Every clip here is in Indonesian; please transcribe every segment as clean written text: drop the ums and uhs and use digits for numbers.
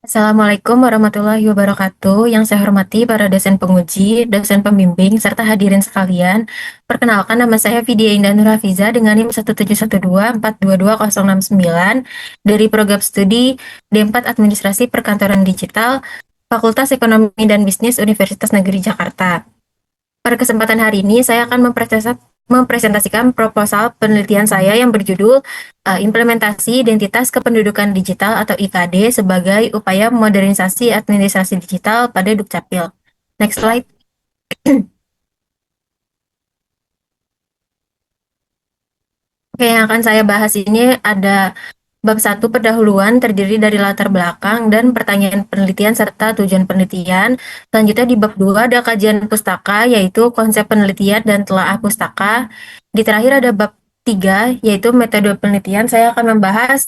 Assalamualaikum warahmatullahi wabarakatuh. Yang saya hormati para dosen penguji, dosen pembimbing, serta hadirin sekalian. Perkenalkan, nama saya Vidya Indah Nurhafiza dengan NIM 17124220069 dari program studi D4 Administrasi Perkantoran Digital, Fakultas Ekonomi dan Bisnis Universitas Negeri Jakarta. Pada kesempatan hari ini, saya akan mempresentasikan proposal penelitian saya yang berjudul Implementasi Identitas Kependudukan Digital atau IKD sebagai upaya modernisasi administrasi digital pada Dukcapil. Next slide. Oke, yang akan saya bahas ini ada bab 1 pendahuluan terdiri dari latar belakang dan pertanyaan penelitian serta tujuan penelitian. Selanjutnya di bab 2 ada kajian pustaka yaitu konsep penelitian dan telaah pustaka. Di terakhir ada bab 3 yaitu metode penelitian. Saya akan membahas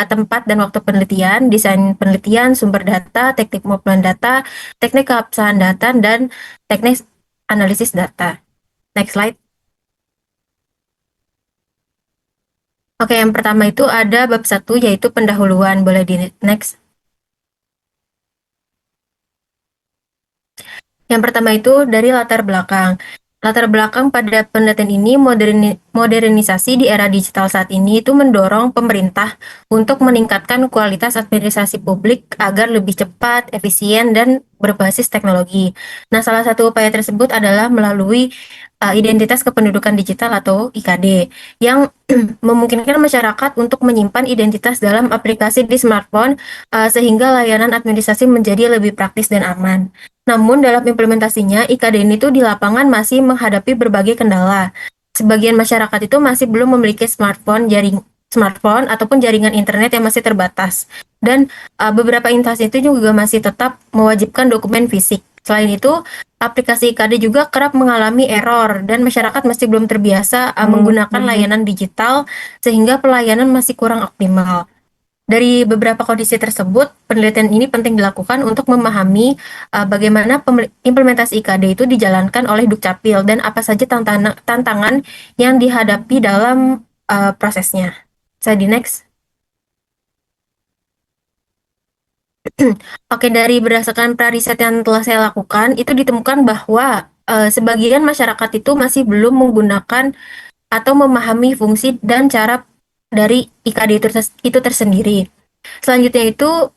tempat dan waktu penelitian, desain penelitian, sumber data, teknik pengumpulan data, teknik keabsahan data, dan teknik analisis data. Next slide. Oke, yang pertama itu ada bab 1 yaitu pendahuluan. Boleh di next. Yang pertama itu dari latar belakang. Latar belakang pada penelitian ini modernisasi di era digital saat ini itu mendorong pemerintah untuk meningkatkan kualitas administrasi publik agar lebih cepat, efisien, dan berbasis teknologi. Nah, salah satu upaya tersebut adalah melalui identitas kependudukan digital atau IKD yang memungkinkan masyarakat untuk menyimpan identitas dalam aplikasi di smartphone sehingga layanan administrasi menjadi lebih praktis dan aman. Namun dalam implementasinya, IKD ini tuh di lapangan masih menghadapi berbagai kendala. Sebagian masyarakat itu masih belum memiliki smartphone ataupun jaringan internet yang masih terbatas. Dan beberapa instansi itu juga masih tetap mewajibkan dokumen fisik. Selain itu, aplikasi IKD juga kerap mengalami error dan masyarakat masih belum terbiasa menggunakan layanan digital sehingga pelayanan masih kurang optimal. Dari beberapa kondisi tersebut, penelitian ini penting dilakukan untuk memahami bagaimana implementasi IKD itu dijalankan oleh Dukcapil dan apa saja tantangan yang dihadapi dalam prosesnya. Saya di next. Oke, dari berdasarkan riset yang telah saya lakukan, itu ditemukan bahwa sebagian masyarakat itu masih belum menggunakan atau memahami fungsi dan cara dari IKD itu tersendiri. Selanjutnya itu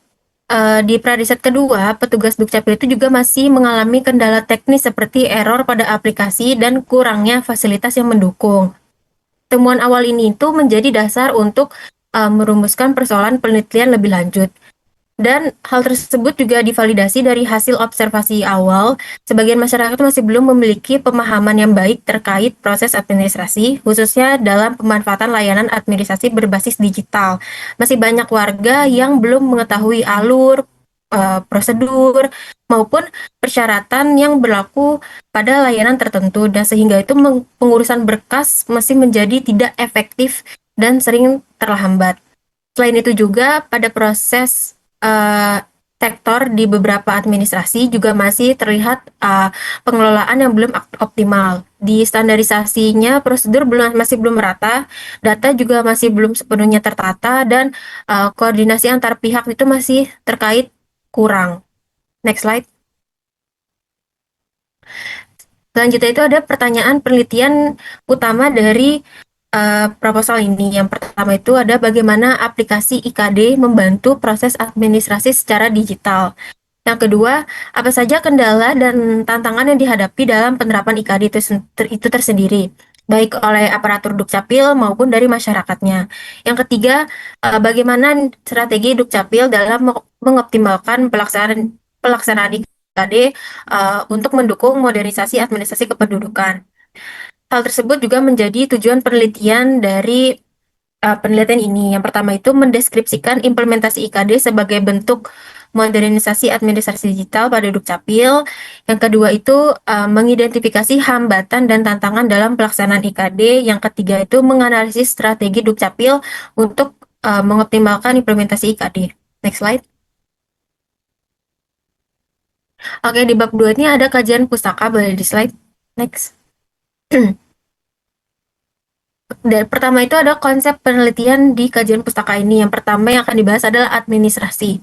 di prariset kedua, petugas Dukcapil itu juga masih mengalami kendala teknis seperti error pada aplikasi dan kurangnya fasilitas yang mendukung. Temuan awal ini itu menjadi dasar untuk merumuskan persoalan penelitian lebih lanjut. Dan hal tersebut juga divalidasi dari hasil observasi awal. Sebagian masyarakat masih belum memiliki pemahaman yang baik terkait proses administrasi, khususnya dalam pemanfaatan layanan administrasi berbasis digital. Masih banyak warga yang belum mengetahui alur, prosedur, maupun persyaratan yang berlaku pada layanan tertentu, dan sehingga itu pengurusan berkas masih menjadi tidak efektif dan sering terlambat. Selain itu juga pada proses sektor di beberapa administrasi juga masih terlihat pengelolaan yang belum optimal. Di standarisasinya prosedur masih belum merata, data juga masih belum sepenuhnya tertata, dan koordinasi antar pihak itu masih terkait kurang. Next slide. Selanjutnya itu ada pertanyaan penelitian utama dari proposal ini. Yang pertama itu ada bagaimana aplikasi IKD membantu proses administrasi secara digital. Yang kedua, apa saja kendala dan tantangan yang dihadapi dalam penerapan IKD itu tersendiri, baik oleh aparatur Dukcapil maupun dari masyarakatnya. Yang ketiga, bagaimana strategi Dukcapil dalam mengoptimalkan pelaksanaan IKD untuk mendukung modernisasi administrasi kependudukan. Hal tersebut juga menjadi tujuan penelitian dari penelitian ini. Yang pertama itu mendeskripsikan implementasi IKD sebagai bentuk modernisasi administrasi digital pada Dukcapil. Yang kedua itu mengidentifikasi hambatan dan tantangan dalam pelaksanaan IKD. Yang ketiga itu menganalisis strategi Dukcapil untuk mengoptimalkan implementasi IKD. Next slide. Oke, di bab 2 ini ada kajian pustaka, boleh di slide. Next. Dan pertama itu ada konsep penelitian di kajian pustaka ini. Yang pertama yang akan dibahas adalah administrasi.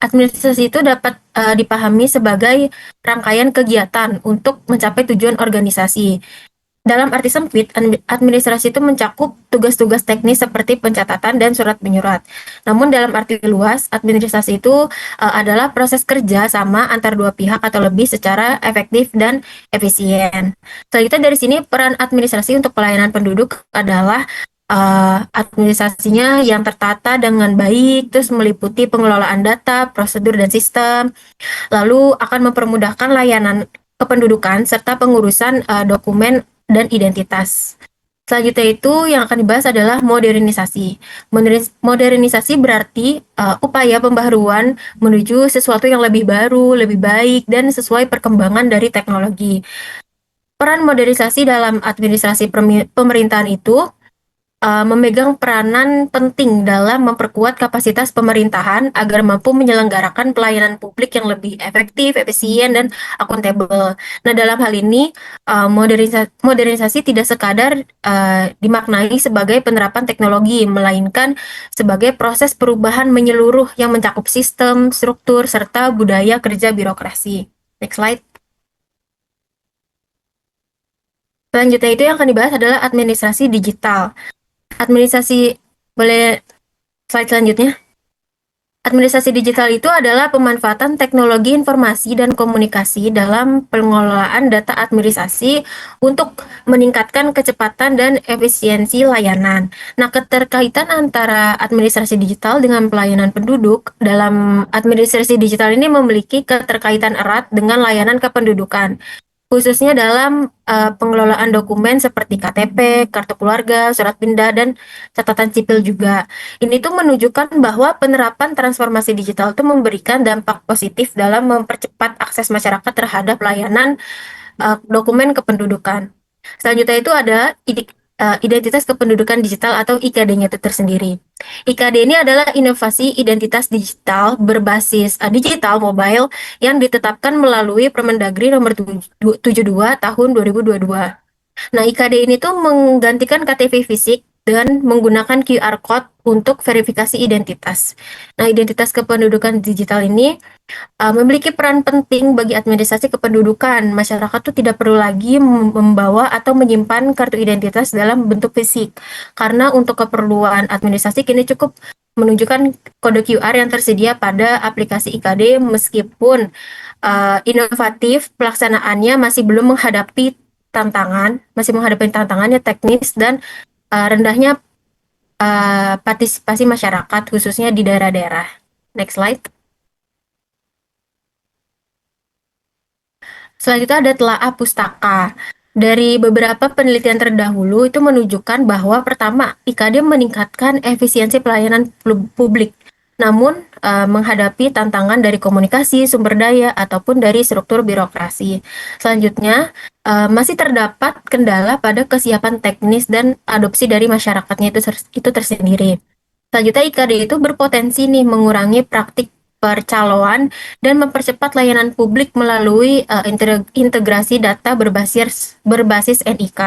Administrasi itu dapat dipahami sebagai rangkaian kegiatan untuk mencapai tujuan organisasi. Dalam arti sempit, administrasi itu mencakup tugas-tugas teknis seperti pencatatan dan surat menyurat. Namun dalam arti luas, administrasi itu adalah proses kerja sama antar dua pihak atau lebih secara efektif dan efisien. Selanjutnya dari sini peran administrasi untuk pelayanan penduduk adalah administrasinya yang tertata dengan baik, terus meliputi pengelolaan data, prosedur dan sistem, lalu akan mempermudahkan layanan kependudukan serta pengurusan dokumen dan identitas. Selanjutnya itu yang akan dibahas adalah modernisasi. Modernisasi berarti upaya pembaharuan menuju sesuatu yang lebih baru, lebih baik, dan sesuai perkembangan dari teknologi. Peran modernisasi dalam administrasi pemerintahan itu memegang peranan penting dalam memperkuat kapasitas pemerintahan agar mampu menyelenggarakan pelayanan publik yang lebih efektif, efisien, dan akuntabel. Nah, dalam hal ini, modernisasi tidak sekadar dimaknai sebagai penerapan teknologi, melainkan sebagai proses perubahan menyeluruh yang mencakup sistem, struktur, serta budaya kerja birokrasi. Next slide. Selanjutnya itu yang akan dibahas adalah administrasi digital. Administrasi, boleh slide selanjutnya. Administrasi digital itu adalah pemanfaatan teknologi informasi dan komunikasi dalam pengelolaan data administrasi untuk meningkatkan kecepatan dan efisiensi layanan. Nah, keterkaitan antara administrasi digital dengan pelayanan penduduk dalam administrasi digital ini memiliki keterkaitan erat dengan layanan kependudukan, khususnya dalam pengelolaan dokumen seperti KTP, kartu keluarga, surat pindah, dan catatan sipil juga. Ini tuh menunjukkan bahwa penerapan transformasi digital itu memberikan dampak positif dalam mempercepat akses masyarakat terhadap layanan dokumen kependudukan. Selanjutnya itu ada identitas kependudukan digital atau IKD-nya itu tersendiri. IKD ini adalah inovasi identitas digital berbasis digital mobile yang ditetapkan melalui Permendagri nomor 72 tahun 2022. Nah, IKD ini tuh menggantikan KTP fisik dan menggunakan QR code untuk verifikasi identitas. Nah, identitas kependudukan digital ini memiliki peran penting bagi administrasi kependudukan. Masyarakat tuh tidak perlu lagi membawa atau menyimpan kartu identitas dalam bentuk fisik, karena untuk keperluan administrasi kini cukup menunjukkan kode QR yang tersedia pada aplikasi IKD, meskipun inovatif pelaksanaannya masih menghadapi tantangannya teknis dan rendahnya partisipasi masyarakat khususnya di daerah-daerah. Next slide. Selanjutnya ada telaah pustaka. Dari beberapa penelitian terdahulu itu menunjukkan bahwa pertama, IKD meningkatkan efisiensi pelayanan publik, namun menghadapi tantangan dari komunikasi, sumber daya, ataupun dari struktur birokrasi. Selanjutnya, masih terdapat kendala pada kesiapan teknis dan adopsi dari masyarakatnya itu tersendiri. Selanjutnya, IKD itu berpotensi nih mengurangi praktik percaloan dan mempercepat layanan publik melalui integrasi data berbasis NIK.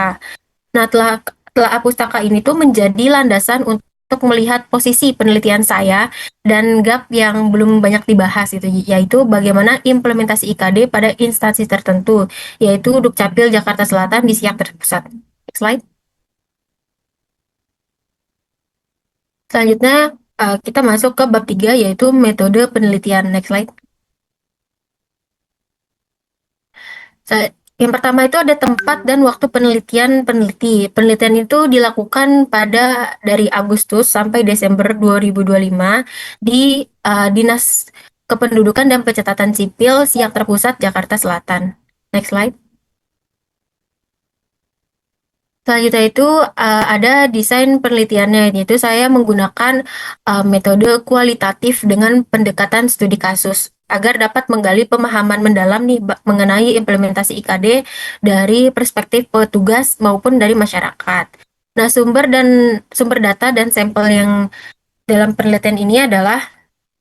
Nah, telah pustaka ini tuh menjadi landasan untuk melihat posisi penelitian saya dan gap yang belum banyak dibahas itu, yaitu bagaimana implementasi IKD pada instansi tertentu, yaitu Dukcapil Jakarta Selatan di Siak terpusat. Next slide. Selanjutnya kita masuk ke bab 3, yaitu metode penelitian. Next slide. Yang pertama itu ada tempat dan waktu penelitian peneliti. Penelitian itu dilakukan dari Agustus sampai Desember 2025 di Dinas Kependudukan dan Pencatatan Sipil Siak Terpusat Jakarta Selatan. Next slide. Selanjutnya itu ada desain penelitiannya, yaitu saya menggunakan metode kualitatif dengan pendekatan studi kasus agar dapat menggali pemahaman mendalam nih mengenai implementasi IKD dari perspektif petugas maupun dari masyarakat. Nah, sumber data dan sampel yang dalam penelitian ini adalah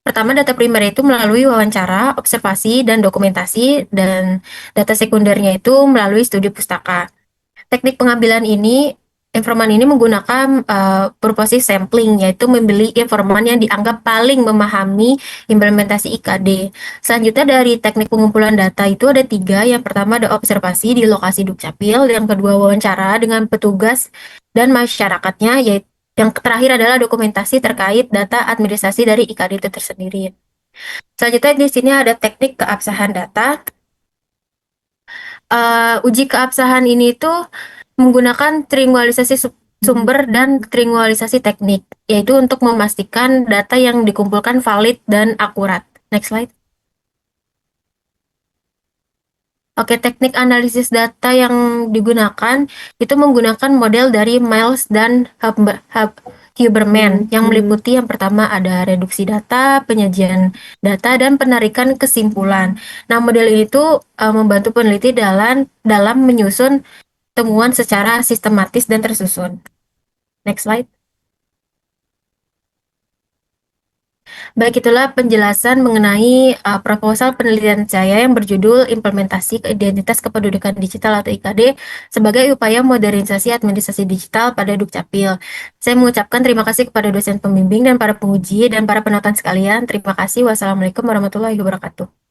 pertama, data primer itu melalui wawancara, observasi, dan dokumentasi, dan data sekundernya itu melalui studi pustaka. Teknik pengambilan ini Informan ini menggunakan purposive sampling, yaitu membeli informan yang dianggap paling memahami implementasi IKD. Selanjutnya dari teknik pengumpulan data itu ada tiga. Yang pertama ada observasi di lokasi Dukcapil, yang kedua wawancara dengan petugas dan masyarakatnya, yaitu yang terakhir adalah dokumentasi terkait data administrasi dari IKD itu tersendiri. Selanjutnya di sini ada teknik keabsahan data. Uji keabsahan ini tuh menggunakan triangulisasi sumber dan triangulisasi teknik, yaitu untuk memastikan data yang dikumpulkan valid dan akurat. Next slide. Oke, teknik analisis data yang digunakan itu menggunakan model dari Miles dan Huberman yang meliputi yang pertama ada reduksi data, penyajian data, dan penarikan kesimpulan. Nah, model ini tuh membantu peneliti dalam menyusun temuan secara sistematis dan tersusun. Next slide. Baik, itulah penjelasan mengenai proposal penelitian saya yang berjudul Implementasi Identitas Kependudukan Digital atau IKD sebagai upaya modernisasi administrasi digital pada Dukcapil. Saya mengucapkan terima kasih kepada dosen pembimbing dan para penguji dan para penonton sekalian. Terima kasih. Wassalamualaikum warahmatullahi wabarakatuh.